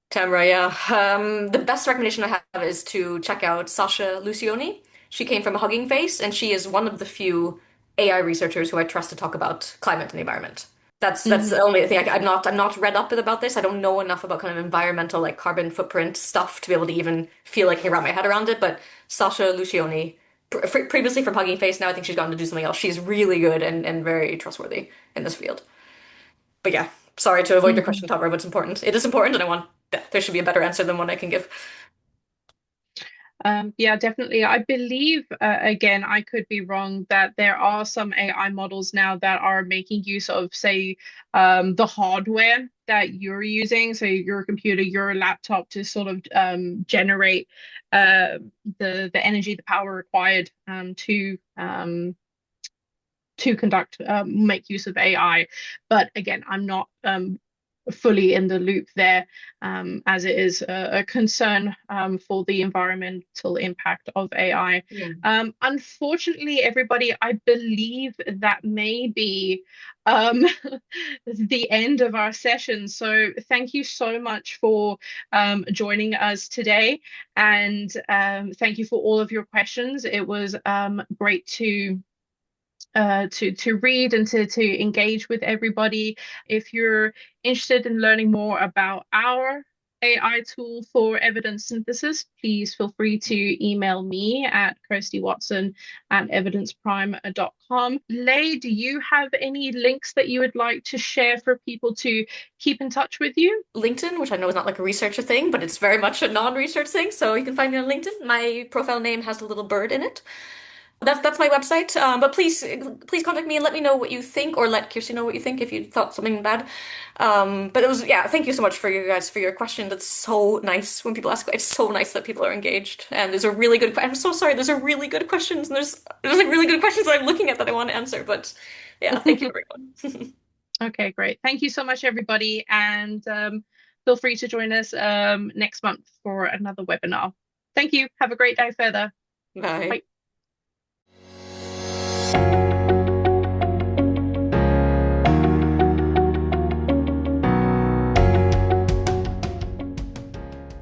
Tamra, yeah. The best recommendation I have is to check out Sasha Lucioni. She came from Hugging Face, and she is one of the few AI researchers who I trust to talk about climate and the environment. That's the Hmm. only thing I'm not read up about this. I don't know enough about kind of environmental like carbon footprint stuff to be able to even feel like I can wrap my head around it. But Sasha Lucioni, previously from Hugging Face, now I think she's gone to do something else. She's really good and very trustworthy in this field. But yeah, sorry to avoid your question, Hmm. Topper, but it's important. It is important, and I want there should be a better answer than one I can give. Yeah, definitely. I believe, again, I could be wrong, that there are some AI models now that are making use of, say, the hardware that you're using, so your computer, your laptop, to sort of generate uh, the energy, the power required to conduct make use of AI. But again, I'm not fully in the loop there, as it is a concern for the environmental impact of AI. Yeah. Unfortunately, everybody, I believe that may be the end of our session. So thank you so much for joining us today, and thank you for all of your questions. It was great to read and to engage with everybody. If you're interested in learning more about our AI tool for evidence synthesis, please feel free to email me at kirstywatson@evidenceprime.com. Lay, do you have any links that you would like to share for people to keep in touch with you? LinkedIn, which I know is not like a researcher thing, but it's very much a non-research thing, so you can find me on LinkedIn. My profile name has a little bird in it. That's my website. But please contact me and let me know what you think, or let Kirsty know what you think if you thought something bad. But it was yeah. Thank you so much for you guys for your question. That's so nice when people ask. It's so nice that people are engaged. And there's a really good. I'm so sorry. There's a really good questions. And there's like really good questions that I'm looking at that I want to answer. But yeah, thank you everyone. Okay, great. Thank you so much, everybody. And feel free to join us next month for another webinar. Thank you. Have a great day further. Bye. Bye.